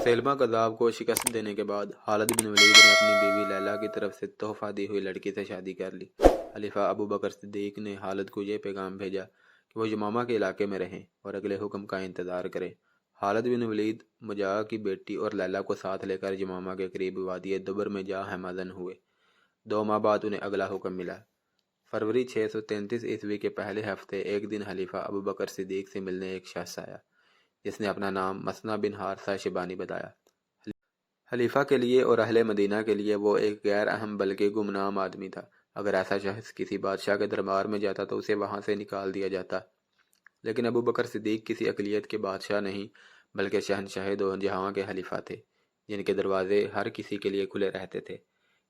سیلما کذاب کو شکست دینے کے بعد خالد بن ولید نے اپنی بیوی لیلا کی طرف سے تحفہ دی ہوئی لڑکی سے شادی کر لی۔ خلیفہ ابو بکر صدیق نے خالد کو یہ پیغام بھیجا کہ وہ یمامہ کے علاقے میں رہیں اور اگلے حکم کا انتظار کریں۔ خالد بن ولید مجاہ کی بیٹی اور لیلا کو ساتھ لے کر یمامہ کے قریب وادی دبر میں جا ہمازن ہوئے۔ 2 ماہ بعد انہیں اگلا حکم ملا۔ فروری 633 عیسوی کے پہلے ہفتے ایک دن خلیفہ ابو بکر صدیق سے ملنے ایک شخص آیا جس نے اپنا نام مسنہ بن حارثہ شیبانی بتایا۔ خلیفہ کے لیے اور اہل مدینہ کے لیے وہ ایک غیر اہم بلکہ گمنام آدمی تھا۔ اگر ایسا شخص کسی بادشاہ کے دربار میں جاتا تو اسے وہاں سے نکال دیا جاتا، لیکن ابو بکر صدیق کسی اقلیت کے بادشاہ نہیں بلکہ شہنشاہ دو جہاں کے خلیفہ تھے جن کے دروازے ہر کسی کے لیے کھلے رہتے تھے۔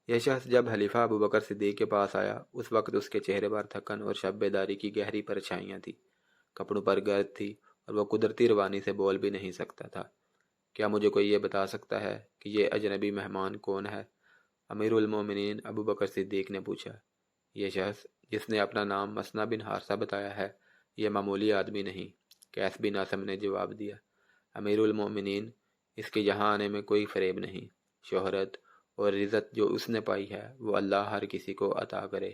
یہ شخص جب خلیفہ ابو بکر صدیق کے پاس آیا اس وقت اس کے چہرے پر تھکن اور شب بیداری کی گہری پرچھائیاں تھیں، کپڑوں پر گرد تھی اور وہ قدرتی روانی سے بول بھی نہیں سکتا تھا۔ کیا مجھے کوئی یہ بتا سکتا ہے کہ یہ اجنبی مہمان کون ہے؟ امیر المومنین ابو بکر صدیق نے پوچھا۔ یہ شخص جس نے اپنا نام مسنہ بن حارثہ بتایا ہے یہ معمولی آدمی نہیں، قیس بن عاصم نے جواب دیا۔ امیر المومنین، اس کے یہاں آنے میں کوئی فریب نہیں۔ شہرت اور عزت جو اس نے پائی ہے وہ اللہ ہر کسی کو عطا کرے۔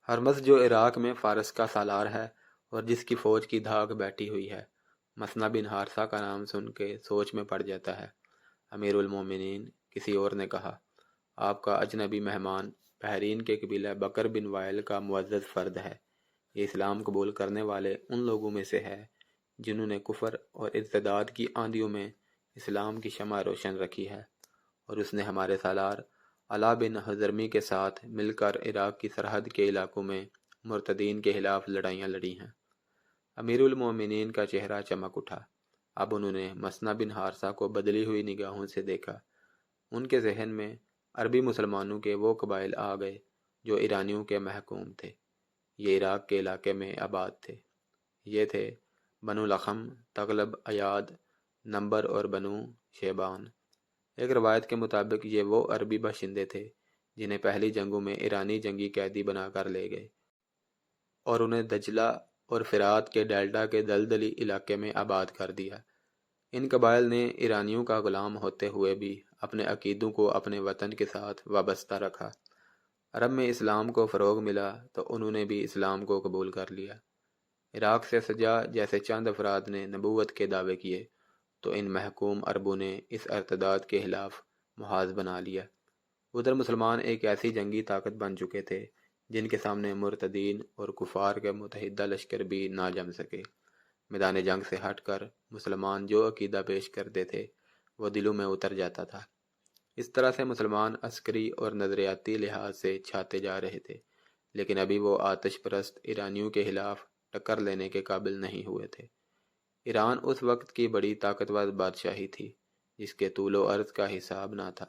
ہرمز جو عراق میں فارس کا سالار ہے اور جس کی فوج کی دھاک بیٹھی ہوئی ہے، مسنہ بن حارثہ کا نام سن کے سوچ میں پڑ جاتا ہے۔ امیر المومنین، کسی اور نے کہا، آپ کا اجنبی مہمان بحرین کے قبیلہ بکر بن وائل کا معزز فرد ہے۔ یہ اسلام قبول کرنے والے ان لوگوں میں سے ہے جنہوں نے کفر اور ارتداد کی آندھیوں میں اسلام کی شمع روشن رکھی ہے، اور اس نے ہمارے سالار علا بن حضرمی کے ساتھ مل کر عراق کی سرحد کے علاقوں میں مرتدین کے خلاف لڑائیاں لڑی ہیں۔ امیر المومنین کا چہرہ چمک اٹھا۔ اب انہوں نے مسنہ بن حارثہ کو بدلی ہوئی نگاہوں سے دیکھا۔ ان کے ذہن میں عربی مسلمانوں کے وہ قبائل آ گئے جو ایرانیوں کے محکوم تھے۔ یہ عراق کے علاقے میں آباد تھے۔ یہ تھے بنو لخم، تغلب، ایاد، نمبر اور بنو شیبان۔ ایک روایت کے مطابق یہ وہ عربی باشندے تھے جنہیں پہلی جنگوں میں ایرانی جنگی قیدی بنا کر لے گئے اور انہیں دجلہ اور فرات کے ڈیلٹا کے دلدلی علاقے میں آباد کر دیا۔ ان قبائل نے ایرانیوں کا غلام ہوتے ہوئے بھی اپنے عقیدوں کو اپنے وطن کے ساتھ وابستہ رکھا۔ عرب میں اسلام کو فروغ ملا تو انہوں نے بھی اسلام کو قبول کر لیا۔ عراق سے سجا جیسے چند افراد نے نبوت کے دعوے کیے تو ان محکوم عربوں نے اس ارتداد کے خلاف محاذ بنا لیا۔ ادھر مسلمان ایک ایسی جنگی طاقت بن چکے تھے جن کے سامنے مرتدین اور کفار کے متحدہ لشکر بھی نہ جم سکے۔ میدان جنگ سے ہٹ کر مسلمان جو عقیدہ پیش کرتے تھے وہ دلوں میں اتر جاتا تھا۔ اس طرح سے مسلمان عسکری اور نظریاتی لحاظ سے چھاتے جا رہے تھے، لیکن ابھی وہ آتش پرست ایرانیوں کے خلاف ٹکر لینے کے قابل نہیں ہوئے تھے۔ ایران اس وقت کی بڑی طاقتور بادشاہی تھی جس کے طول و عرض کا حساب نہ تھا۔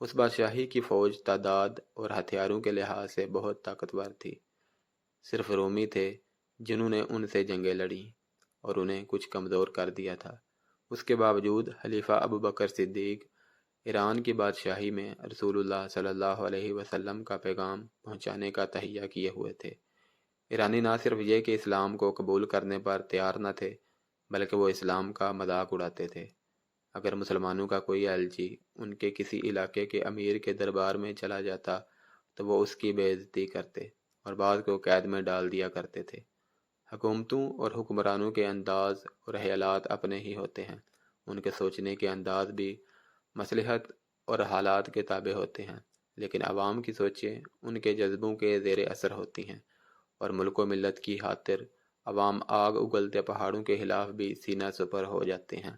اس بادشاہی کی فوج تعداد اور ہتھیاروں کے لحاظ سے بہت طاقتور تھی۔ صرف رومی تھے جنہوں نے ان سے جنگیں لڑیں اور انہیں کچھ کمزور کر دیا تھا۔ اس کے باوجود خلیفہ ابو بکر صدیق ایران کی بادشاہی میں رسول اللہ صلی اللہ علیہ وسلم کا پیغام پہنچانے کا تہیہ کیے ہوئے تھے۔ ایرانی نہ صرف یہ کہ اسلام کو قبول کرنے پر تیار نہ تھے بلکہ وہ اسلام کا مذاق اڑاتے تھے۔ اگر مسلمانوں کا کوئی ایلچی ان کے کسی علاقے کے امیر کے دربار میں چلا جاتا تو وہ اس کی بے عزتی کرتے اور بعض کو قید میں ڈال دیا کرتے تھے۔ حکومتوں اور حکمرانوں کے انداز اور خیالات اپنے ہی ہوتے ہیں، ان کے سوچنے کے انداز بھی مصلحت اور حالات کے تابع ہوتے ہیں، لیکن عوام کی سوچیں ان کے جذبوں کے زیر اثر ہوتی ہیں، اور ملک و ملت کی خاطر عوام آگ اگلتے پہاڑوں کے خلاف بھی سینہ سپر ہو جاتے ہیں۔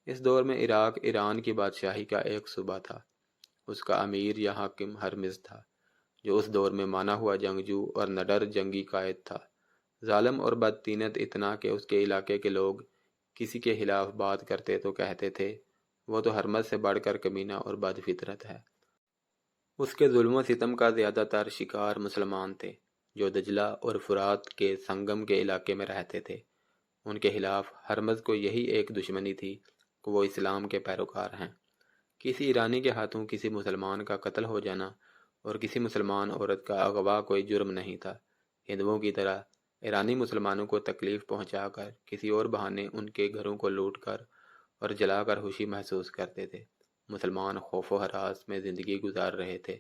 اس دور میں عراق ایران کی بادشاہی کا ایک صوبہ تھا۔ اس کا امیر یا حاکم ہرمز تھا جو اس دور میں مانا ہوا جنگجو اور نڈر جنگی قائد تھا۔ ظالم اور بدطینت اتنا کہ اس کے علاقے کے لوگ کسی کے خلاف بات کرتے تو کہتے تھے وہ تو ہرمز سے بڑھ کر کمینہ اور بد فطرت ہے۔ اس کے ظلم و ستم کا زیادہ تر شکار مسلمان تھے جو دجلہ اور فرات کے سنگم کے علاقے میں رہتے تھے۔ ان کے خلاف ہرمز کو یہی ایک دشمنی تھی کہ وہ اسلام کے پیروکار ہیں۔ کسی ایرانی کے ہاتھوں کسی مسلمان کا قتل ہو جانا اور کسی مسلمان عورت کا اغوا کوئی جرم نہیں تھا۔ ہندوؤں کی طرح ایرانی مسلمانوں کو تکلیف پہنچا کر کسی اور بہانے ان کے گھروں کو لوٹ کر اور جلا کر خوشی محسوس کرتے تھے۔ مسلمان خوف و ہراس میں زندگی گزار رہے تھے۔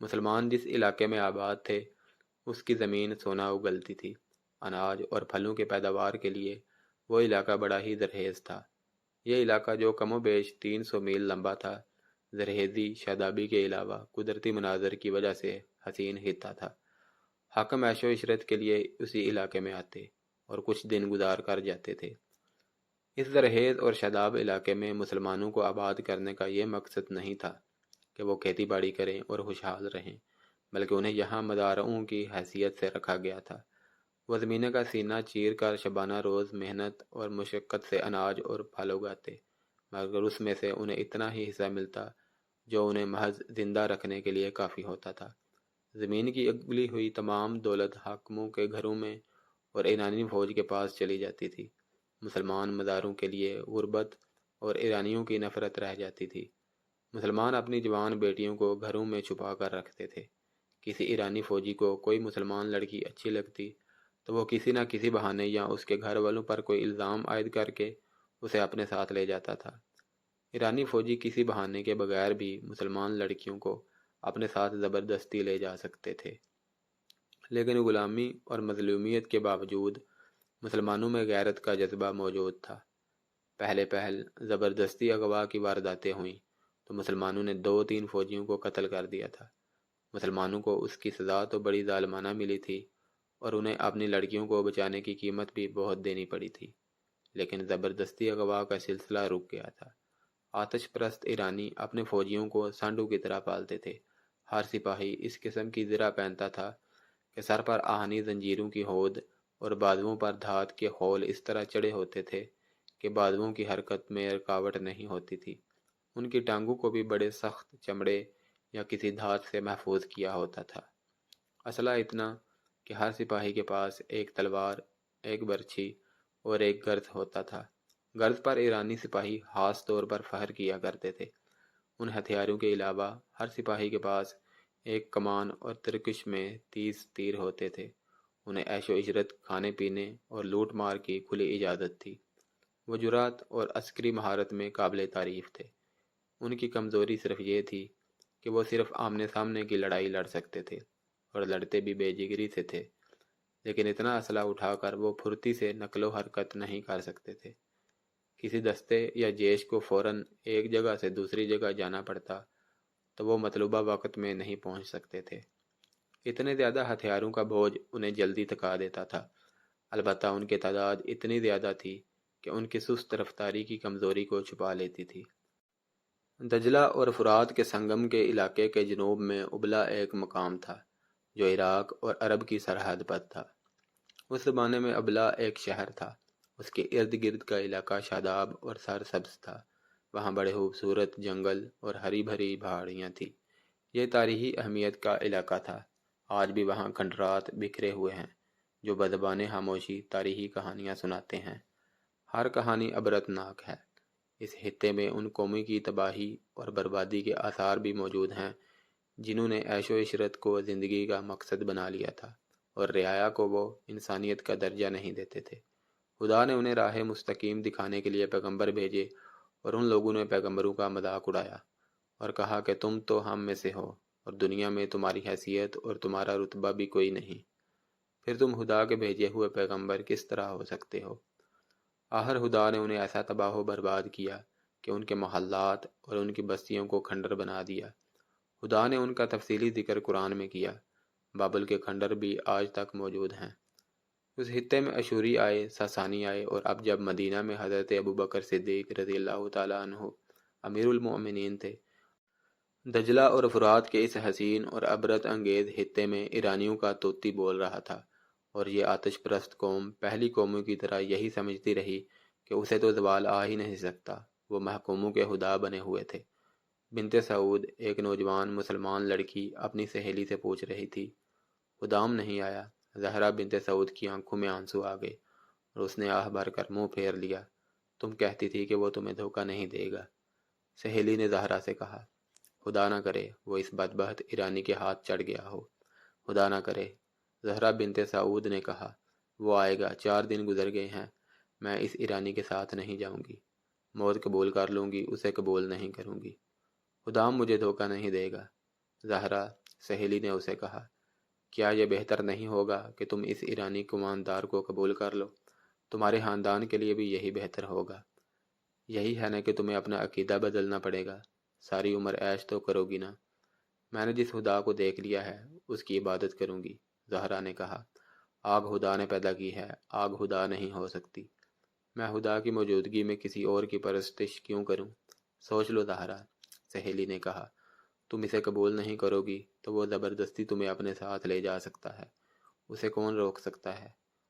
مسلمان جس علاقے میں آباد تھے اس کی زمین سونا اگلتی تھی۔ اناج اور پھلوں کے پیداوار کے لیے وہ علاقہ بڑا ہی زرخیز تھا۔ یہ علاقہ جو کم و بیش 300 میل لمبا تھا، زرخیزی شادابی کے علاوہ قدرتی مناظر کی وجہ سے حسین خطہ تھا۔ حاکم عیش و عشرت کے لیے اسی علاقے میں آتے اور کچھ دن گزار کر جاتے تھے۔ اس زرخیز اور شاداب علاقے میں مسلمانوں کو آباد کرنے کا یہ مقصد نہیں تھا کہ وہ کھیتی باڑی کریں اور خوشحال رہیں، بلکہ انہیں یہاں مزارعوں کی حیثیت سے رکھا گیا تھا۔ وہ زمینیں کا سینہ چیر کر شبانہ روز محنت اور مشقت سے اناج اور پھل اگاتے، مگر اس میں سے انہیں اتنا ہی حصہ ملتا جو انہیں محض زندہ رکھنے کے لیے کافی ہوتا تھا۔ زمین کی اگلی ہوئی تمام دولت حاکموں کے گھروں میں اور ایرانی فوج کے پاس چلی جاتی تھی۔ مسلمان مزاروں کے لیے غربت اور ایرانیوں کی نفرت رہ جاتی تھی۔ مسلمان اپنی جوان بیٹیوں کو گھروں میں چھپا کر رکھتے تھے۔ کسی ایرانی فوجی کو کوئی مسلمان لڑکی اچھی لگتی تو وہ کسی نہ کسی بہانے یا اس کے گھر والوں پر کوئی الزام عائد کر کے اسے اپنے ساتھ لے جاتا تھا۔ ایرانی فوجی کسی بہانے کے بغیر بھی مسلمان لڑکیوں کو اپنے ساتھ زبردستی لے جا سکتے تھے، لیکن غلامی اور مظلومیت کے باوجود مسلمانوں میں غیرت کا جذبہ موجود تھا۔ پہل زبردستی اغوا کی وارداتیں ہوئیں تو مسلمانوں نے 2-3 فوجیوں کو قتل کر دیا تھا۔ مسلمانوں کو اس کی سزا تو بڑی ظالمانہ ملی تھی اور انہیں اپنی لڑکیوں کو بچانے کی قیمت بھی بہت دینی پڑی تھی، لیکن زبردستی اغوا کا سلسلہ رک گیا تھا۔ آتش پرست ایرانی اپنے فوجیوں کو سانڈو کی طرح پالتے تھے۔ ہر سپاہی اس قسم کی زرہ پہنتا تھا کہ سر پر آہنی زنجیروں کی ہود اور بازوؤں پر دھات کے خول اس طرح چڑھے ہوتے تھے کہ بازوؤں کی حرکت میں رکاوٹ نہیں ہوتی تھی۔ ان کی ٹانگوں کو بھی بڑے سخت چمڑے یا کسی دھات سے محفوظ کیا ہوتا تھا۔ اسلحہ اتنا کہ ہر سپاہی کے پاس ایک تلوار، ایک برچھی اور ایک گرز ہوتا تھا۔ گرز پر ایرانی سپاہی خاص طور پر فخر کیا کرتے تھے۔ ان ہتھیاروں کے علاوہ ہر سپاہی کے پاس ایک کمان اور ترکش میں 30 تیر ہوتے تھے۔ انہیں عیش و عشرت، کھانے پینے اور لوٹ مار کی کھلی اجازت تھی۔ وہ جرات اور عسکری مہارت میں قابل تعریف تھے۔ ان کی کمزوری صرف یہ تھی کہ وہ صرف آمنے سامنے کی لڑائی لڑ سکتے تھے اور لڑتے بھی بے جگری سے تھے، لیکن اتنا اسلحہ اٹھا کر وہ پھرتی سے نقل و حرکت نہیں کر سکتے تھے۔ کسی دستے یا جیش کو فوراً ایک جگہ سے دوسری جگہ جانا پڑتا تو وہ مطلوبہ وقت میں نہیں پہنچ سکتے تھے۔ اتنے زیادہ ہتھیاروں کا بوجھ انہیں جلدی تھکا دیتا تھا، البتہ ان کی تعداد اتنی زیادہ تھی کہ ان کی سست رفتاری کی کمزوری کو چھپا لیتی تھی۔ دجلہ اور فرات کے سنگم کے علاقے کے جنوب میں ابلا ایک مقام تھا جو عراق اور عرب کی سرحد پر تھا۔ اس زمانے میں ابلا ایک شہر تھا۔ اس کے ارد گرد کا علاقہ شاداب اور سرسبز تھا۔ وہاں بڑے خوبصورت جنگل اور ہری بھری پہاڑیاں تھیں۔ یہ تاریخی اہمیت کا علاقہ تھا۔ آج بھی وہاں کھنڈرات بکھرے ہوئے ہیں جو بزبان خاموشی تاریخی کہانیاں سناتے ہیں۔ ہر کہانی عبرت ناک ہے۔ اس خطے میں ان قوموں کی تباہی اور بربادی کے آثار بھی موجود ہیں جنہوں نے عیش و عشرت کو زندگی کا مقصد بنا لیا تھا اور رعایا کو وہ انسانیت کا درجہ نہیں دیتے تھے۔ خدا نے انہیں راہ مستقیم دکھانے کے لیے پیغمبر بھیجے اور ان لوگوں نے پیغمبروں کا مذاق اڑایا اور کہا کہ تم تو ہم میں سے ہو اور دنیا میں تمہاری حیثیت اور تمہارا رتبہ بھی کوئی نہیں، پھر تم خدا کے بھیجے ہوئے پیغمبر کس طرح ہو سکتے ہو؟ آخر خدا نے انہیں ایسا تباہ و برباد کیا کہ ان کے محلات اور ان کی بستیوں کو کھنڈر بنا دیا۔ خدا نے ان کا تفصیلی ذکر قرآن میں کیا۔ بابل کے کھنڈر بھی آج تک موجود ہیں۔ اس خطے میں اشوری آئے، ساسانی آئے، اور اب جب مدینہ میں حضرت ابوبکر صدیق رضی اللہ تعالیٰ عنہ امیر المؤمنین تھے، دجلہ اور فرات کے اس حسین اور عبرت انگیز خطے میں ایرانیوں کا طوطی بول رہا تھا، اور یہ آتش پرست قوم پہلی قوموں کی طرح یہی سمجھتی رہی کہ اسے تو زوال آ ہی نہیں سکتا۔ وہ محکوموں کے خدا بنے ہوئے تھے۔ بنت سعود، ایک نوجوان مسلمان لڑکی، اپنی سہیلی سے پوچھ رہی تھی، خدام نہیں آیا؟ زہرا بنت سعود کی آنکھوں میں آنسو آ گئے اور اس نے آہ بھر کر منہ پھیر لیا۔ تم کہتی تھی کہ وہ تمہیں دھوکہ نہیں دے گا۔ سہیلی نے زہرا سے کہا، خدا نہ کرے وہ اس بدبخت ایرانی کے ہاتھ چڑھ گیا ہو، خدا نہ کرے۔ زہرا بنت سعود نے کہا، وہ آئے گا، 4 دن گزر گئے ہیں، میں اس ایرانی کے ساتھ نہیں جاؤں گی۔ موت قبول کر لوں گی، اسے قبول نہیں کروں گی۔ خدام مجھے دھوکہ نہیں دے گا۔ زہرا سہیلی نے اسے کہا، کیا یہ بہتر نہیں ہوگا کہ تم اس ایرانی کماندار کو قبول کر لو؟ تمہارے خاندان کے لیے بھی یہی بہتر ہوگا۔ یہی ہے نا کہ تمہیں اپنا عقیدہ بدلنا پڑے گا، ساری عمر عیش تو کرو گی نا۔ میں نے جس خدا کو دیکھ لیا ہے اس کی عبادت کروں گی، زہرا نے کہا۔ آگ خدا نے پیدا کی ہے، آگ خدا نہیں ہو سکتی۔ میں خدا کی موجودگی میں کسی اور کی پرستش کیوں کروں؟ سوچ لو زہرا، سہیلی نے کہا۔ تم اسے قبول نہیں کرو گی تو وہ زبردستی تمہیں اپنے ساتھ لے جا سکتا ہے۔ اسے کون روک سکتا ہے؟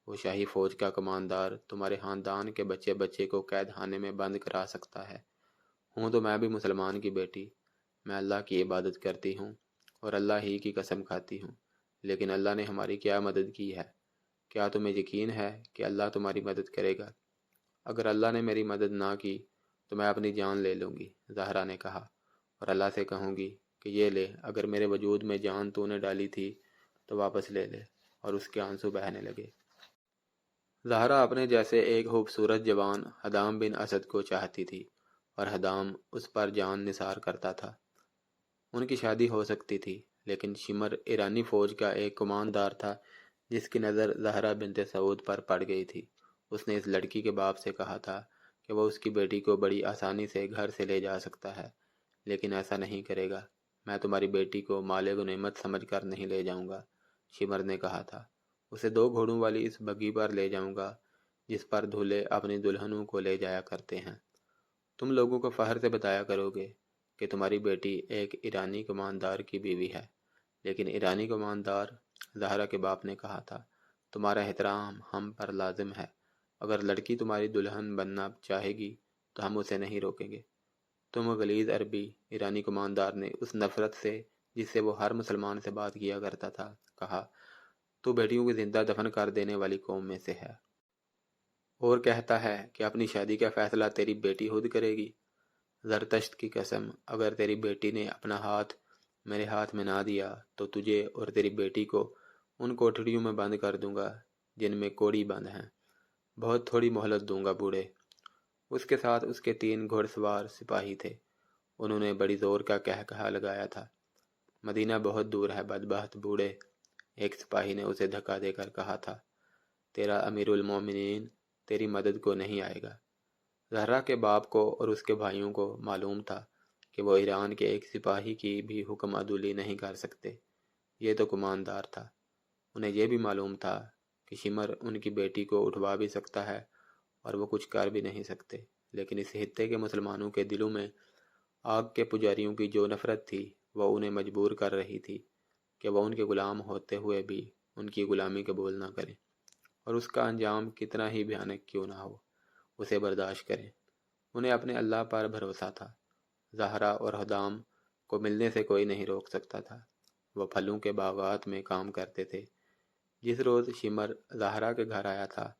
وہ شاہی فوج کا کماندار تمہارے خاندان کے بچے بچے کو قید خانے میں بند کرا سکتا ہے۔ ہوں تو میں بھی مسلمان کی بیٹی، میں اللہ کی عبادت کرتی ہوں اور اللہ ہی کی قسم کھاتی ہوں، لیکن اللہ نے ہماری کیا مدد کی ہے؟ کیا تمہیں یقین ہے کہ اللہ تمہاری مدد کرے گا؟ اگر اللہ نے میری مدد نہ کی تو میں اپنی جان لے لوں گی، زہرا نے کہا، اور اللہ سے کہوں گی کہ یہ لے، اگر میرے وجود میں جان تو نے ڈالی تھی تو واپس لے لے، اور اس کے آنسو بہنے لگے۔ زہرا اپنے جیسے ایک خوبصورت جوان حدام بن اسد کو چاہتی تھی اور حدام اس پر جان نثار کرتا تھا۔ ان کی شادی ہو سکتی تھی، لیکن شمر ایرانی فوج کا ایک کماندار تھا جس کی نظر زہرا بنت سعود پر پڑ گئی تھی۔ اس نے اس لڑکی کے باپ سے کہا تھا کہ وہ اس کی بیٹی کو بڑی آسانی سے گھر سے لے جا سکتا ہے، لیکن ایسا نہیں کرے گا۔ میں تمہاری بیٹی کو مال غنیمت سمجھ کر نہیں لے جاؤں گا، شمر نے کہا تھا۔ اسے 2 گھوڑوں والی اس بگھی پر لے جاؤں گا جس پر دولہے اپنی دلہنوں کو لے جایا کرتے ہیں۔ تم لوگوں کو فخر سے بتایا کرو گے کہ تمہاری بیٹی ایک ایرانی کماندار کی بیوی ہے۔ لیکن ایرانی کماندار، زہرا کے باپ نے کہا تھا، تمہارا احترام ہم پر لازم ہے۔ اگر لڑکی تمہاری دلہن بننا چاہے گی تو ہم اسے نہیں روکیں گے۔ تم غلیظ عربی، ایرانی کماندار نے اس نفرت سے جس سے وہ ہر مسلمان سے بات کیا کرتا تھا کہا، تو بیٹیوں کو زندہ دفن کر دینے والی قوم میں سے ہے، اور کہتا ہے کہ اپنی شادی کا فیصلہ تیری بیٹی خود کرے گی۔ زرتشت کی قسم، اگر تیری بیٹی نے اپنا ہاتھ میرے ہاتھ میں نہ دیا تو تجھے اور تیری بیٹی کو ان کوٹھڑیوں میں بند کر دوں گا جن میں کوڑی بند ہیں۔ بہت تھوڑی مہلت دوں گا بوڑھے۔ اس کے ساتھ اس کے 3 گھوڑ سوار سپاہی تھے۔ انہوں نے بڑی زور کا کہا لگایا تھا، مدینہ بہت دور ہے بدبخت بوڑھے۔ ایک سپاہی نے اسے دھکا دے کر کہا تھا، تیرا امیر المومنین تیری مدد کو نہیں آئے گا۔ زہرا کے باپ کو اور اس کے بھائیوں کو معلوم تھا کہ وہ ایران کے ایک سپاہی کی بھی حکم عدولی نہیں کر سکتے، یہ تو کماندار تھا۔ انہیں یہ بھی معلوم تھا کہ شمر ان کی بیٹی کو اٹھوا بھی سکتا ہے اور وہ کچھ کر بھی نہیں سکتے، لیکن اس خطے کے مسلمانوں کے دلوں میں آگ کے پجاریوں کی جو نفرت تھی وہ انہیں مجبور کر رہی تھی کہ وہ ان کے غلام ہوتے ہوئے بھی ان کی غلامی قبول نہ کریں، اور اس کا انجام کتنا ہی بھیانک کیوں نہ ہو اسے برداشت کریں۔ انہیں اپنے اللہ پر بھروسہ تھا۔ زہرا اور حدام کو ملنے سے کوئی نہیں روک سکتا تھا۔ وہ پھلوں کے باغات میں کام کرتے تھے۔ جس روز شمر زہرا کے گھر آیا تھا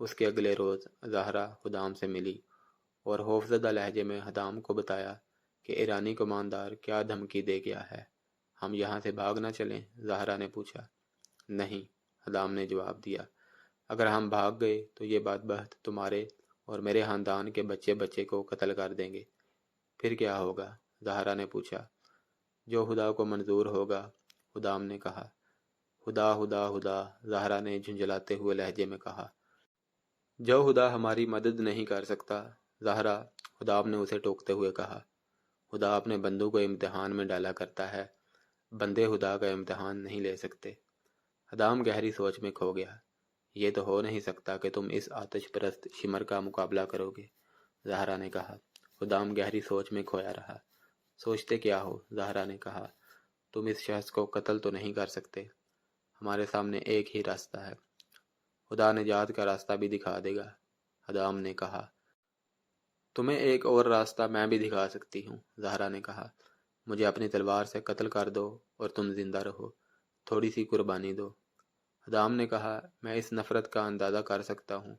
اس کے اگلے روز زہرا حدام سے ملی اور خوفزدہ لہجے میں حدام کو بتایا کہ ایرانی کماندار کیا دھمکی دے گیا ہے۔ ہم یہاں سے بھاگ نہ چلیں؟ زہرا نے پوچھا۔ نہیں، حدام نے جواب دیا، اگر ہم بھاگ گئے تو یہ بدبخت تمہارے اور میرے خاندان کے بچے بچے کو قتل کر دیں گے۔ پھر کیا ہوگا؟ زہرا نے پوچھا۔ جو خدا کو منظور ہوگا، حدام نے کہا۔ خدا خدا خدا، زہرا نے جھنجھلاتے ہوئے لہجے میں کہا۔ جو خدا ہماری مدد نہیں کر سکتا، زہرا، حدام نے اسے ٹوکتے ہوئے کہا۔ خدا اپنے بندوں کو امتحان میں ڈالا کرتا ہے، بندے خدا کا امتحان نہیں لے سکتے۔ حدام گہری سوچ میں کھو گیا۔ یہ تو ہو نہیں سکتا کہ تم اس آتش پرست شمر کا مقابلہ کرو گے، زہرا نے کہا۔ حدام گہری سوچ میں کھویا رہا۔ سوچتے کیا ہو؟ زہرا نے کہا۔ تم اس شخص کو قتل تو نہیں کر سکتے۔ ہمارے سامنے ایک ہی راستہ ہے، خدا نجات کا راستہ بھی دکھا دے گا، حدام نے کہا۔ تمہیں ایک اور راستہ میں بھی دکھا سکتی ہوں، زہرا نے کہا۔ مجھے اپنی تلوار سے قتل کر دو اور تم زندہ رہو، تھوڑی سی قربانی دو۔ حدام نے کہا، میں اس نفرت کا اندازہ کر سکتا ہوں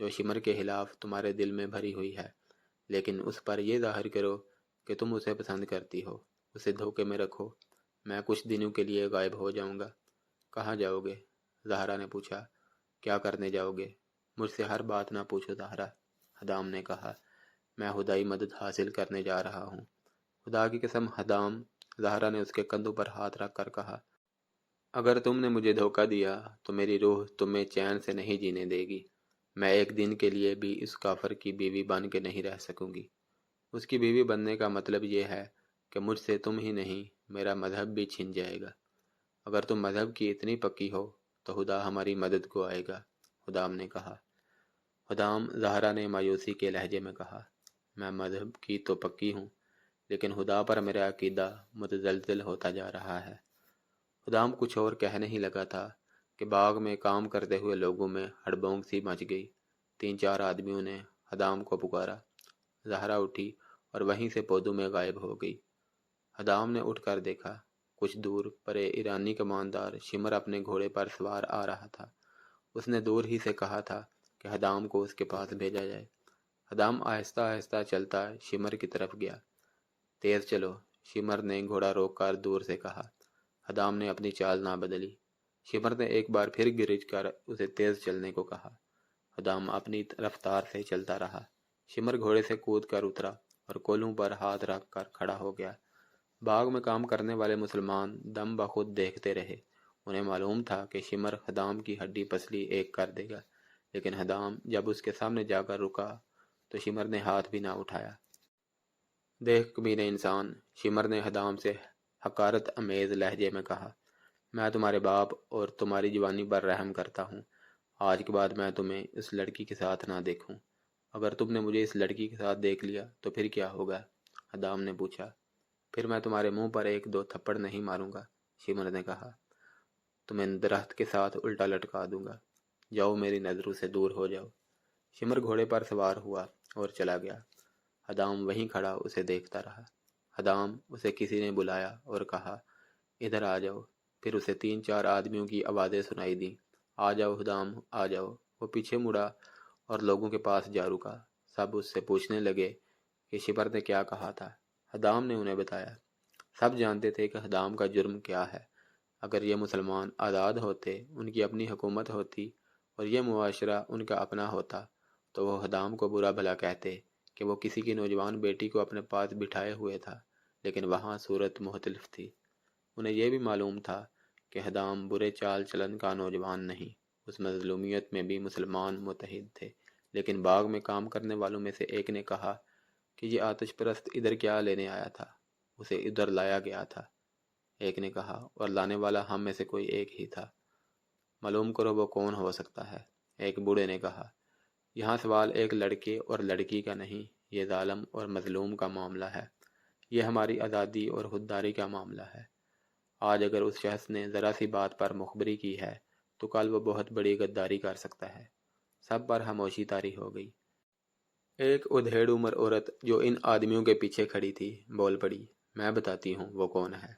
جو شمر کے خلاف تمہارے دل میں بھری ہوئی ہے، لیکن اس پر یہ ظاہر کرو کہ تم اسے پسند کرتی ہو، اسے دھوکے میں رکھو۔ میں کچھ دنوں کے لیے غائب ہو جاؤں گا۔ کہاں جاؤ گے؟ زہرا نے پوچھا۔ کیا کرنے جاؤ گے؟ مجھ سے ہر بات نہ پوچھو زہرا، حدام نے کہا۔ میں خدائی مدد حاصل کرنے جا رہا ہوں۔ خدا کی قسم حدام، زہرا نے اس کے کندھوں پر ہاتھ رکھ کر کہا، اگر تم نے مجھے دھوکہ دیا تو میری روح تمہیں چین سے نہیں جینے دے گی۔ میں ایک دن کے لیے بھی اس کافر کی بیوی بن کے نہیں رہ سکوں گی۔ اس کی بیوی بننے کا مطلب یہ ہے کہ مجھ سے تم ہی نہیں، میرا مذہب بھی چھن جائے گا۔ اگر تم مذہب کی اتنی پکی ہو تو خدا ہماری مدد کو آئے گا، خدام نے کہا۔ خدام، زہرا نے مایوسی کے لہجے میں کہا، میں مذہب کی تو پکی ہوں، لیکن خدا پر میرا عقیدہ متزلزل ہوتا جا رہا ہے۔ خدام کچھ اور کہہ نہیں لگا تھا کہ باغ میں کام کرتے ہوئے لوگوں میں ہڑبونگ سی مچ گئی۔ 3-4 آدمیوں نے خدام کو پکارا۔ زہرا اٹھی اور وہیں سے پودوں میں غائب ہو گئی۔ خدام نے اٹھ کر دیکھا، کچھ دور پر ایرانی کماندار شمر اپنے گھوڑے پر سوار آ رہا تھا۔ اس نے دور ہی سے کہا تھا کہ خدام کو اس کے پاس بھیجا جائے۔ خدام آہستہ آہستہ چلتا شمر کی طرف گیا۔ تیز چلو، شمر نے گھوڑا روک کر دور سے کہا۔ خدام نے اپنی چال نہ بدلی۔ شمر نے ایک بار پھر گرج کر اسے تیز چلنے کو کہا۔ خدام اپنی رفتار سے چلتا رہا۔ شمر گھوڑے سے کود کر اترا اور کولوں پر ہاتھ رکھ کر کھڑا ہو گیا۔ باغ میں کام کرنے والے مسلمان دم بخود دیکھتے رہے۔ انہیں معلوم تھا کہ شمر خدام کی ہڈی پسلی ایک کر دے گا، لیکن خدام جب اس کے سامنے جا کر رکا تو شمر نے ہاتھ بھی نہ اٹھایا۔ دیکھ کمینے انسان، شمر نے خدام سے حقارت امیز لہجے میں کہا، میں تمہارے باپ اور تمہاری جوانی پر رحم کرتا ہوں۔ آج کے بعد میں تمہیں اس لڑکی کے ساتھ نہ دیکھوں۔ اگر تم نے مجھے اس لڑکی کے ساتھ دیکھ لیا تو پھر کیا ہوگا؟ خدام نے پوچھا۔ پھر میں تمہارے منہ پر 1-2 تھپڑ نہیں ماروں گا، شمر نے کہا۔ تمہیں درخت کے ساتھ الٹا لٹکا دوں گا۔ جاؤ، میری نظروں سے دور ہو جاؤ۔ شمر گھوڑے پر سوار ہوا اور چلا گیا۔ خدام وہیں کھڑا اسے دیکھتا رہا۔ خدام، اسے کسی نے بلایا اور کہا، ادھر آ جاؤ۔ پھر اسے 3-4 آدمیوں کی آوازیں سنائی دیں، آ جاؤ خدام، آ جاؤ۔ وہ پیچھے مڑا اور لوگوں کے پاس جا رکا۔ سب اس سے پوچھنے لگے کہ شمر نے کیا کہا تھا۔ خدام نے انہیں بتایا۔ سب جانتے تھے کہ خدام کا جرم کیا ہے۔ اگر یہ مسلمان آزاد ہوتے، ان کی اپنی حکومت ہوتی اور یہ معاشرہ ان کا اپنا ہوتا، تو وہ خدام کو برا بھلا کہتے کہ وہ کسی کی نوجوان بیٹی کو اپنے پاس بٹھائے ہوئے تھا، لیکن وہاں صورت مختلف تھی۔ انہیں یہ بھی معلوم تھا کہ خدام برے چال چلن کا نوجوان نہیں، اس مظلومیت میں بھی مسلمان متحد تھے۔ لیکن باغ میں کام کرنے والوں میں سے ایک نے کہا کہ یہ آتش پرست ادھر کیا لینے آیا تھا؟ اسے ادھر لایا گیا تھا، ایک نے کہا، اور لانے والا ہم میں سے کوئی ایک ہی تھا۔ معلوم کرو وہ کون ہو سکتا ہے، ایک بوڑھے نے کہا۔ یہاں سوال ایک لڑکے اور لڑکی کا نہیں، یہ ظالم اور مظلوم کا معاملہ ہے۔ یہ ہماری آزادی اور خودداری کا معاملہ ہے۔ آج اگر اس شخص نے ذرا سی بات پر مخبری کی ہے تو کل وہ بہت بڑی غداری کر سکتا ہے۔ سب پر خاموشی طاری ہو گئی۔ ایک ادھیڑ عمر عورت جو ان آدمیوں کے پیچھے کھڑی تھی بول پڑی، میں بتاتی ہوں وہ کون ہے،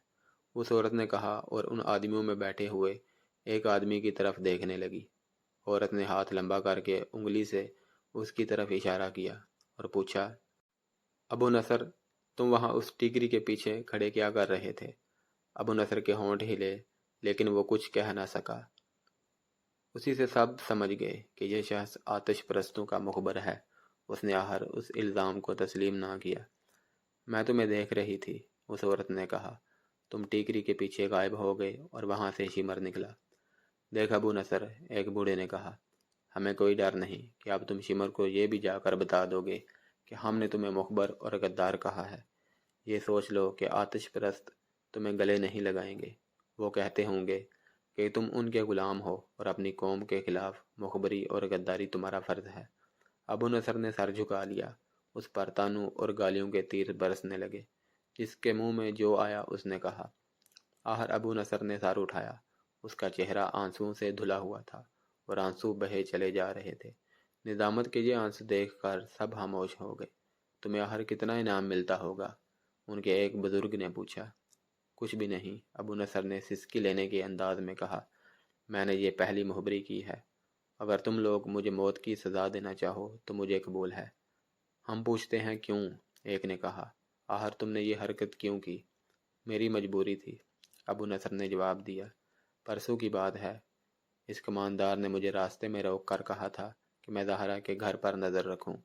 اس عورت نے کہا، اور ان آدمیوں میں بیٹھے ہوئے ایک آدمی کی طرف دیکھنے لگی۔ عورت نے ہاتھ لمبا کر کے انگلی سے اس کی طرف اشارہ کیا اور پوچھا، ابو نصر، تم وہاں اس ٹیکری کے پیچھے کھڑے کیا کر رہے تھے؟ ابو نصر کے ہونٹ ہلے، لیکن وہ کچھ کہہ نہ سکا۔ اسی سے سب سمجھ گئے کہ یہ شخص آتش پرستوں کا مخبر ہے۔ اس نے آخر اس الزام کو تسلیم نہ کیا۔ میں تمہیں دیکھ رہی تھی، اس عورت نے کہا۔ تم ٹیکری کے پیچھے غائب ہو گئے اور وہاں سے شمر نکلا۔ دیکھ ابو نصر، ایک بوڑھے نے کہا، ہمیں کوئی ڈر نہیں کہ اب تم شمر کو یہ بھی جا کر بتا دو گے کہ ہم نے تمہیں مخبر اور غدار کہا ہے۔ یہ سوچ لو کہ آتش پرست تمہیں گلے نہیں لگائیں گے۔ وہ کہتے ہوں گے کہ تم ان کے غلام ہو اور اپنی قوم کے خلاف مخبری اور غداری تمہارا فرض ہے۔ ابو نصر نے سر جھکا لیا۔ اس پر تانوں اور گالیوں کے تیر برسنے لگے۔ جس کے منہ میں جو آیا اس نے کہا۔ آخر ابو نصر نے سر اٹھایا۔ اس کا چہرہ آنسوؤں سے دھلا ہوا تھا اور آنسو بہے چلے جا رہے تھے۔ ندامت کے یہ آنسو دیکھ کر سب خاموش ہو گئے۔ تمہیں آخر کتنا انعام ملتا ہوگا؟ ان کے ایک بزرگ نے پوچھا۔ کچھ بھی نہیں، ابو نصر نے سسکی لینے کے انداز میں کہا، میں نے یہ پہلی مخبری کی ہے۔ اگر تم لوگ مجھے موت کی سزا دینا چاہو تو مجھے قبول ہے۔ ہم پوچھتے ہیں کیوں؟ ایک نے کہا، آخر تم نے یہ حرکت کیوں کی؟ میری مجبوری تھی، ابو نصر نے جواب دیا۔ پرسوں کی بات ہے، اس کماندار نے مجھے راستے میں روک کر کہا تھا کہ میں زہرا کے گھر پر نظر رکھوں۔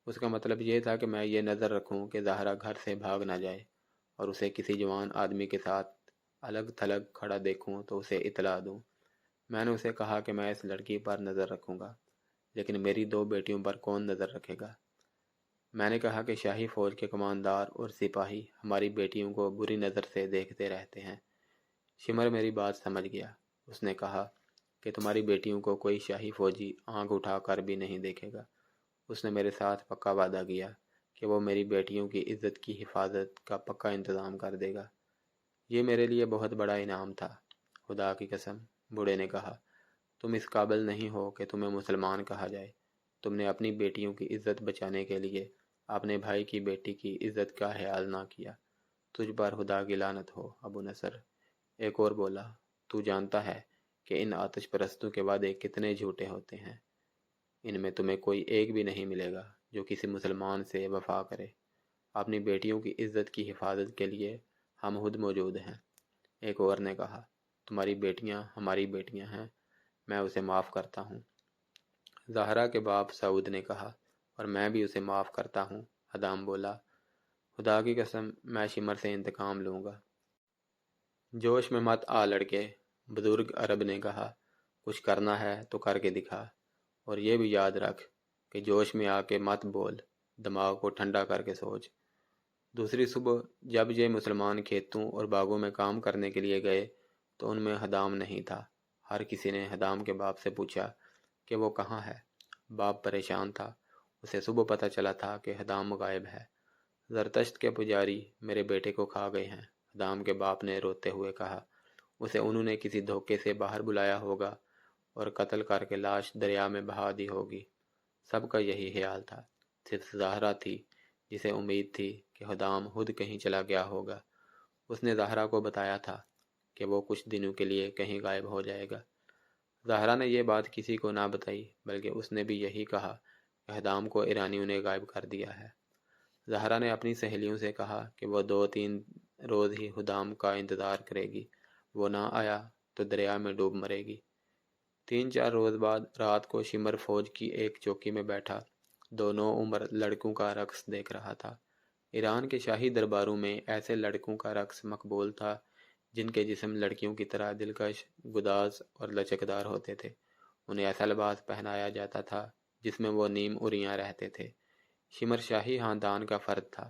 اس کا مطلب یہ تھا کہ میں یہ نظر رکھوں کہ زہرا گھر سے بھاگ نہ جائے، اور اسے کسی جوان آدمی کے ساتھ الگ تھلگ کھڑا دیکھوں تو اسے اطلاع دوں۔ میں نے اسے کہا کہ میں اس لڑکی پر نظر رکھوں گا، لیکن میری 2 بیٹیوں پر کون نظر رکھے گا؟ میں نے کہا کہ شاہی فوج کے کماندار اور سپاہی ہماری بیٹیوں کو بری نظر سے دیکھتے رہتے ہیں۔ شمر میری بات سمجھ گیا۔ اس نے کہا کہ تمہاری بیٹیوں کو کوئی شاہی فوجی آنکھ اٹھا کر بھی نہیں دیکھے گا۔ اس نے میرے ساتھ پکا وعدہ کیا کہ وہ میری بیٹیوں کی عزت کی حفاظت کا پکا انتظام کر دے گا۔ یہ میرے لیے بہت بڑا انعام تھا۔ خدا کی قسم، بوڑھے نے کہا، تم اس قابل نہیں ہو کہ تمہیں مسلمان کہا جائے۔ تم نے اپنی بیٹیوں کی عزت بچانے کے لیے اپنے بھائی کی بیٹی کی عزت کا خیال نہ کیا۔ تجھ پر خدا کی لعنت ہو ابو نصر۔ ایک اور بولا، تو جانتا ہے کہ ان آتش پرستوں کے وعدے کتنے جھوٹے ہوتے ہیں۔ ان میں تمہیں کوئی ایک بھی نہیں ملے گا جو کسی مسلمان سے وفا کرے۔ اپنی بیٹیوں کی عزت کی حفاظت کے لیے ہم خود موجود ہیں۔ ایک اور نے کہا، تمہاری بیٹیاں ہماری بیٹیاں ہیں، میں اسے معاف کرتا ہوں۔ زہرا کے باپ سعود نے کہا، اور میں بھی اسے معاف کرتا ہوں۔ حدام بولا، خدا کی قسم میں شمر سے انتقام لوں گا۔ جوش میں مت آ لڑکے، بزرگ عرب نے کہا، کچھ کرنا ہے تو کر کے دکھا، اور یہ بھی یاد رکھ کہ جوش میں آ کے مت بول، دماغ کو ٹھنڈا کر کے سوچ۔ دوسری صبح جب یہ مسلمان کھیتوں اور باغوں میں کام کرنے کے لیے گئے تو ان میں حدام نہیں تھا۔ ہر کسی نے حدام کے باپ سے پوچھا کہ وہ کہاں ہے۔ باپ پریشان تھا، اسے صبح پتہ چلا تھا کہ حدام غائب ہے۔ زرتشت کے پجاری میرے بیٹے کو کھا گئے ہیں، حدام کے باپ نے روتے ہوئے کہا۔ اسے انہوں نے کسی دھوکے سے باہر بلایا ہوگا اور قتل کر کے لاش دریا میں بہا دی ہوگی۔ سب کا یہی خیال تھا، صرف زہرا تھی جسے امید تھی کہ حدام خود کہیں چلا گیا ہوگا۔ اس نے زہرا کو بتایا تھا کہ وہ کچھ دنوں کے لیے کہیں غائب ہو جائے گا۔ زہرا نے یہ بات کسی کو نہ بتائی، بلکہ اس نے بھی یہی کہا کہ حدام کو ایرانیوں نے غائب کر دیا ہے۔ زہرا نے اپنی سہیلیوں سے کہا کہ وہ 2-3 روز ہی حدام کا انتظار کرے گی، وہ نہ آیا تو دریا میں ڈوب مرے گی۔ 3-4 روز بعد رات کو شمر فوج کی ایک چوکی میں بیٹھا 2 نو عمر لڑکوں کا رقص دیکھ رہا تھا۔ ایران کے شاہی درباروں میں ایسے لڑکوں کا رقص مقبول تھا جن کے جسم لڑکیوں کی طرح دلکش، گداز اور لچکدار ہوتے تھے۔ انہیں ایسا لباس پہنایا جاتا تھا جس میں وہ نیم عریاں رہتے تھے۔ شمر شاہی خاندان کا فرد تھا۔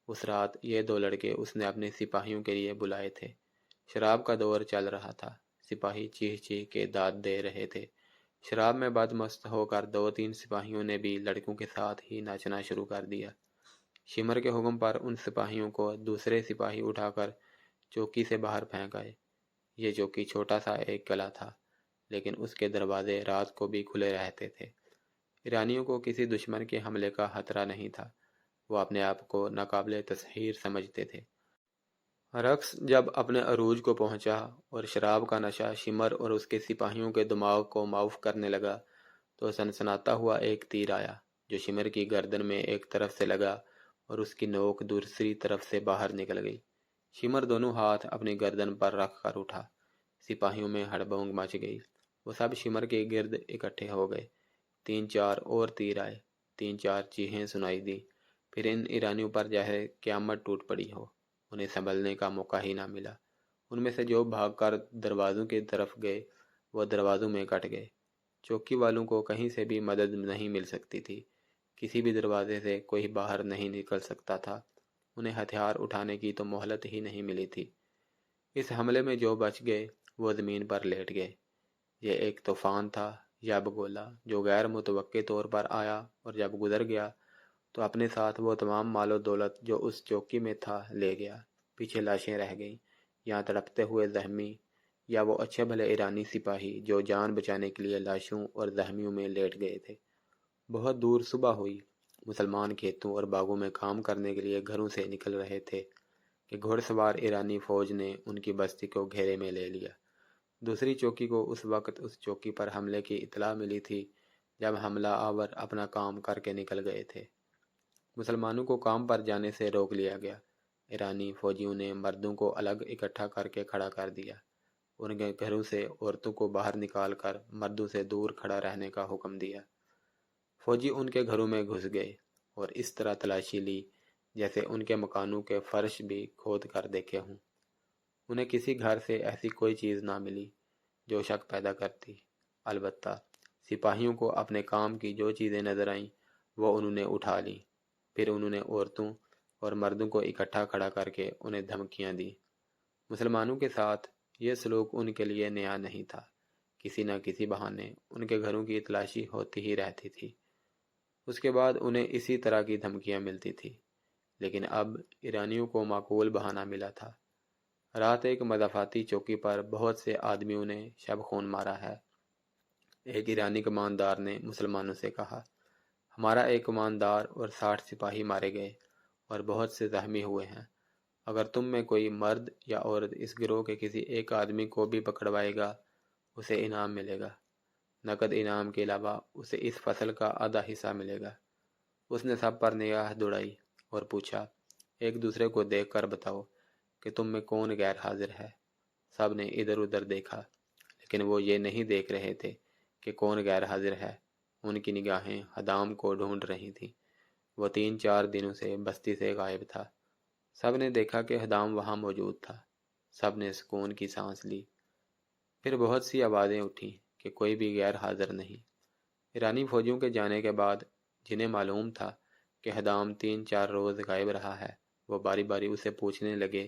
اس رات یہ 2 لڑکے اس نے اپنے سپاہیوں کے لیے بلائے تھے۔ شراب کا دور چل رہا تھا، سپاہی چیخ چیخ کے داد دے رہے تھے۔ شراب میں بد مست ہو کر 2-3 سپاہیوں نے بھی لڑکوں کے ساتھ ہی ناچنا شروع کر دیا۔ شمر کے حکم پر ان سپاہیوں کو دوسرے سپاہی اٹھا کر چوکی سے باہر پھینک آئے۔ یہ چوکی چھوٹا سا ایک قلعہ تھا، لیکن اس کے دروازے رات کو بھی کھلے رہتے تھے۔ ایرانیوں کو کسی دشمن کے حملے کا خطرہ نہیں تھا، وہ اپنے آپ کو ناقابل تسخیر سمجھتے تھے۔ رقص جب اپنے عروج کو پہنچا اور شراب کا نشہ شمر اور اس کے سپاہیوں کے دماغ کو معاف کرنے لگا تو سنسناتا ہوا ایک تیر آیا جو شمر کی گردن میں ایک طرف سے لگا اور اس کی نوک دوسری طرف سے باہر نکل گئی۔ شمر دونوں ہاتھ اپنی گردن پر رکھ کر اٹھا۔ سپاہیوں میں ہڑبڑ مچ گئی، وہ سب شمر کے گرد اکٹھے ہو گئے۔ 3-4 اور تیر آئے، 3-4 چیخیں سنائی دی، پھر ان ایرانیوں پر جیسے قیامت ٹوٹ پڑی ہو۔ انہیں سنبھلنے کا موقع ہی نہ ملا۔ ان میں سے جو بھاگ کر دروازوں کی طرف گئے وہ دروازوں میں کٹ گئے۔ چوکی والوں کو کہیں سے بھی مدد نہیں مل سکتی تھی، کسی بھی دروازے سے کوئی باہر نہیں نکل سکتا تھا۔ انہیں ہتھیار اٹھانے کی تو مہلت ہی نہیں ملی تھی۔ اس حملے میں جو بچ گئے وہ زمین پر لیٹ گئے۔ یہ ایک طوفان تھا یب گولا جو غیر متوقع طور پر آیا اور جب گزر گیا تو اپنے ساتھ وہ تمام مال و دولت جو اس چوکی میں تھا لے گیا۔ پیچھے لاشیں رہ گئیں، یا تڑپتے ہوئے زخمی، یا وہ اچھے بھلے ایرانی سپاہی جو جان بچانے کے لیے لاشوں اور زخمیوں میں لیٹ گئے تھے۔ بہت دور صبح ہوئی۔ مسلمان کھیتوں اور باغوں میں کام کرنے کے لیے گھروں سے نکل رہے تھے کہ گھڑ سوار ایرانی فوج نے ان کی بستی کو گھیرے میں لے لیا۔ دوسری چوکی کو اس وقت اس چوکی پر حملے کی اطلاع ملی تھی جب حملہ آور اپنا کام کر کے نکل گئے تھے۔ مسلمانوں کو کام پر جانے سے روک لیا گیا۔ ایرانی فوجیوں نے مردوں کو الگ اکٹھا کر کے کھڑا کر دیا۔ ان کے گھروں سے عورتوں کو باہر نکال کر مردوں سے دور کھڑا رہنے کا حکم دیا۔ فوجی ان کے گھروں میں گھس گئے۔ اور اس طرح تلاشی لی جیسے ان کے مکانوں کے فرش بھی کھود کر دیکھے ہوں۔ انہیں کسی گھر سے ایسی کوئی چیز نہ ملی جو شک پیدا کرتی، البتہ سپاہیوں کو اپنے کام کی جو چیزیں نظر آئیں وہ انہوں نے اٹھا لیں۔ پھر انہوں نے عورتوں اور مردوں کو اکٹھا کھڑا کر کے انہیں دھمکیاں دیں۔ مسلمانوں کے ساتھ یہ سلوک ان کے لیے نیا نہیں تھا، کسی نہ کسی بہانے ان کے گھروں کی تلاشی ہوتی ہی رہتی تھی۔ اس کے بعد انہیں اسی طرح کی دھمکیاں ملتی تھی، لیکن اب ایرانیوں کو معقول بہانہ ملا تھا۔ رات ایک مضافاتی چوکی پر بہت سے آدمیوں نے شب خون مارا ہے۔ ایک ایرانی کماندار نے مسلمانوں سے کہا، ہمارا ایک کماندار اور 60 سپاہی مارے گئے اور بہت سے زخمی ہوئے ہیں۔ اگر تم میں کوئی مرد یا عورت اس گروہ کے کسی ایک آدمی کو بھی پکڑوائے گا اسے انعام ملے گا، نقد انعام کے علاوہ اسے اس فصل کا آدھا حصہ ملے گا۔ اس نے سب پر نگاہ دوڑائی اور پوچھا، ایک دوسرے کو دیکھ کر بتاؤ کہ تم میں کون غیر حاضر ہے۔ سب نے ادھر ادھر دیکھا، لیکن وہ یہ نہیں دیکھ رہے تھے کہ کون غیر حاضر ہے۔ ان کی نگاہیں حدام کو ڈھونڈ رہی تھیں۔ وہ 3-4 دنوں سے بستی سے غائب تھا۔ سب نے دیکھا کہ حدام وہاں موجود تھا۔ سب نے سکون کی سانس لی۔ پھر بہت سی آوازیں اٹھیں کہ کوئی بھی غیر حاضر نہیں۔ ایرانی فوجیوں کے جانے کے بعد جنہیں معلوم تھا کہ حدام 3-4 روز غائب رہا ہے، وہ باری باری اسے پوچھنے لگے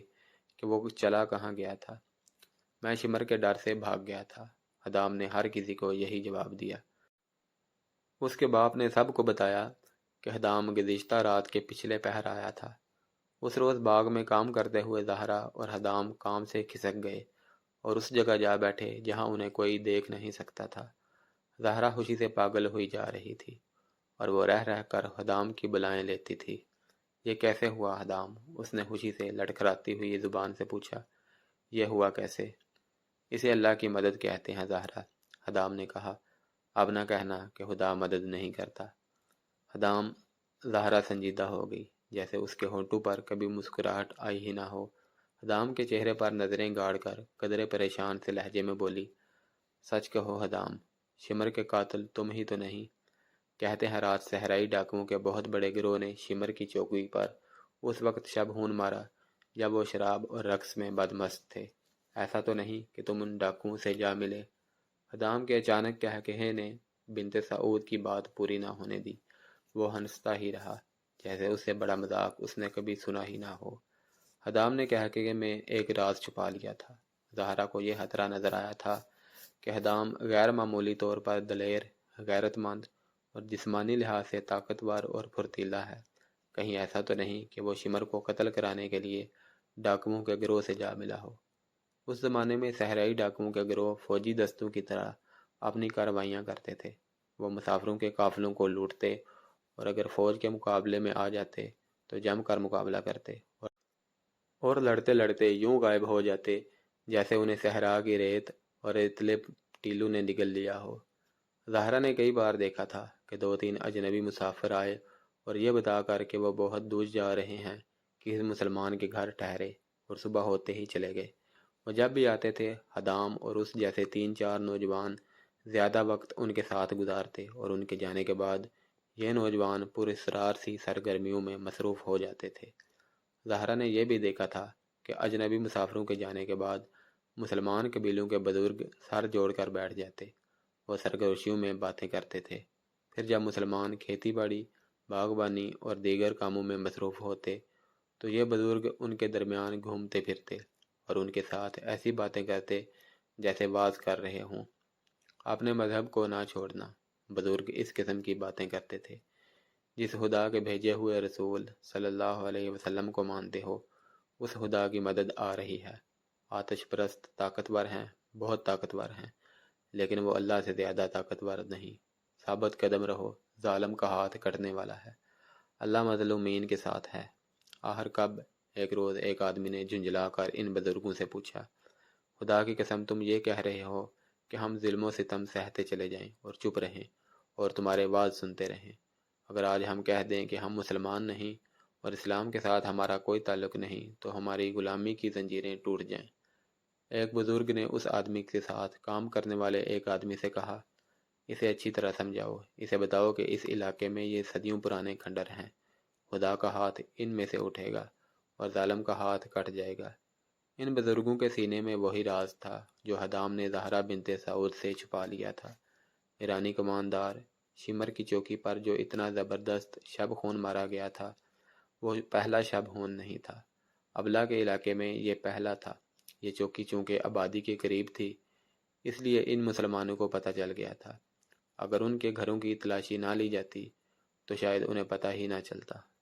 کہ وہ چلا کہاں گیا تھا۔ میں شمر کے ڈر سے بھاگ گیا تھا، حدام نے ہر کسی کو یہی جواب دیا۔ اس کے باپ نے سب کو بتایا کہ حدام گزشتہ رات کے پچھلے پہر آیا تھا۔ اس روز باغ میں کام کرتے ہوئے زہرا اور حدام کام سے کھسک گئے اور اس جگہ جا بیٹھے جہاں انہیں کوئی دیکھ نہیں سکتا تھا۔ زہرا خوشی سے پاگل ہوئی جا رہی تھی اور وہ رہ رہ کر حدام کی بلائیں لیتی تھی۔ یہ کیسے ہوا حدام؟ اس نے خوشی سے لڑکھڑاتی ہوئی زبان سے پوچھا۔ یہ ہوا کیسے؟ اسے اللہ کی مدد کہتے ہیں زہرا، حدام نے کہا۔ اب نہ کہنا کہ خدا مدد نہیں کرتا۔ حدام زہرا سنجیدہ ہو گئی، جیسے اس کے ہونٹوں پر کبھی مسکراہٹ آئی ہی نہ ہو۔ حدام کے چہرے پر نظریں گاڑ کر قدرے پریشان سے لہجے میں بولی، سچ کہو حدام، شمر کے قاتل تم ہی تو نہیں؟ کہتے ہیں رات صحرائی ڈاکوؤں کے بہت بڑے گروہ نے شمر کی چوکی پر اس وقت شب خون مارا جب وہ شراب اور رقص میں بدمست تھے۔ ایسا تو نہیں کہ تم ان ڈاکوؤں سے جا ملے؟ حدام کے اچانک کہکہے نے بنت سعود کی بات پوری نہ ہونے دی۔ وہ ہنستا ہی رہا، جیسے اس سے بڑا مذاق اس نے کبھی سنا ہی نہ ہو۔ حدام نے کہکہے میں ایک راز چھپا لیا تھا۔ زہرا کو یہ خطرہ نظر آیا تھا کہ حدام غیر معمولی طور پر دلیر، غیرت مند اور جسمانی لحاظ سے طاقتور اور پھرتیلا ہے۔ کہیں ایسا تو نہیں کہ وہ شمر کو قتل کرانے کے لیے ڈاکوؤں کے گروہ سے جا ملا ہو۔ اس زمانے میں صحرائی ڈاکوؤں کے گروہ فوجی دستوں کی طرح اپنی کارروائیاں کرتے تھے۔ وہ مسافروں کے قافلوں کو لوٹتے اور اگر فوج کے مقابلے میں آ جاتے تو جم کر مقابلہ کرتے اور لڑتے لڑتے یوں غائب ہو جاتے جیسے انہیں صحرا کی ریت اور ریتلے ٹیلو نے نگل لیا ہو۔ زہرا نے کئی بار دیکھا تھا کہ 2-3 اجنبی مسافر آئے اور یہ بتا کر کہ وہ بہت دور جا رہے ہیں کسی مسلمان کے گھر ٹھہرے اور صبح ہوتے ہی چلے گئے۔ وہ جب بھی آتے تھے حدام اور اس جیسے 3-4 نوجوان زیادہ وقت ان کے ساتھ گزارتے اور ان کے جانے کے بعد یہ نوجوان پر اسرار سی سرگرمیوں میں مصروف ہو جاتے تھے۔ زہرا نے یہ بھی دیکھا تھا کہ اجنبی مسافروں کے جانے کے بعد مسلمان قبیلوں کے بزرگ سر جوڑ کر بیٹھ جاتے، وہ سرگوشیوں میں باتیں کرتے تھے۔ پھر جب مسلمان کھیتی باڑی، باغبانی اور دیگر کاموں میں مصروف ہوتے تو یہ بزرگ ان کے درمیان گھومتے پھرتے اور ان کے ساتھ ایسی باتیں کرتے جیسے واز کر رہے ہوں۔ اپنے مذہب کو نہ چھوڑنا، بزرگ اس قسم کی باتیں کرتے تھے۔ جس خدا کے بھیجے ہوئے رسول صلی اللہ علیہ وسلم کو مانتے ہو، اس خدا کی مدد آ رہی ہے۔ آتش پرست طاقتور ہیں، بہت طاقتور ہیں، لیکن وہ اللہ سے زیادہ طاقتور نہیں۔ ثابت قدم رہو، ظالم کا ہاتھ کٹنے والا ہے، اللہ مظلومین کے ساتھ ہے۔ آخر کب ایک روز ایک آدمی نے جھنجھلا کر ان بزرگوں سے پوچھا، خدا کی قسم تم یہ کہہ رہے ہو کہ ہم ظلم و ستم سہتے چلے جائیں اور چپ رہیں اور تمہارے واز سنتے رہیں؟ اگر آج ہم کہہ دیں کہ ہم مسلمان نہیں اور اسلام کے ساتھ ہمارا کوئی تعلق نہیں تو ہماری غلامی کی زنجیریں ٹوٹ جائیں۔ ایک بزرگ نے اس آدمی کے ساتھ کام کرنے والے ایک آدمی سے کہا، اسے اچھی طرح سمجھاؤ، اسے بتاؤ کہ اس علاقے میں یہ صدیوں پرانے کھنڈر ہیں، خدا کا ہاتھ ان میں سے اٹھے گا اور ظالم کا ہاتھ کٹ جائے گا۔ ان بزرگوں کے سینے میں وہی راز تھا جو حدام نے زہرا بنت سعود سے چھپا لیا تھا۔ ایرانی کماندار شمر کی چوکی پر جو اتنا زبردست شب خون مارا گیا تھا، وہ پہلا شب خون نہیں تھا، ابلا کے علاقے میں یہ پہلا تھا۔ یہ چوکی چونکہ آبادی کے قریب تھی، اس لیے ان مسلمانوں کو پتہ چل گیا تھا۔ اگر ان کے گھروں کی تلاشی نہ لی جاتی تو شاید انہیں پتہ ہی نہ چلتا۔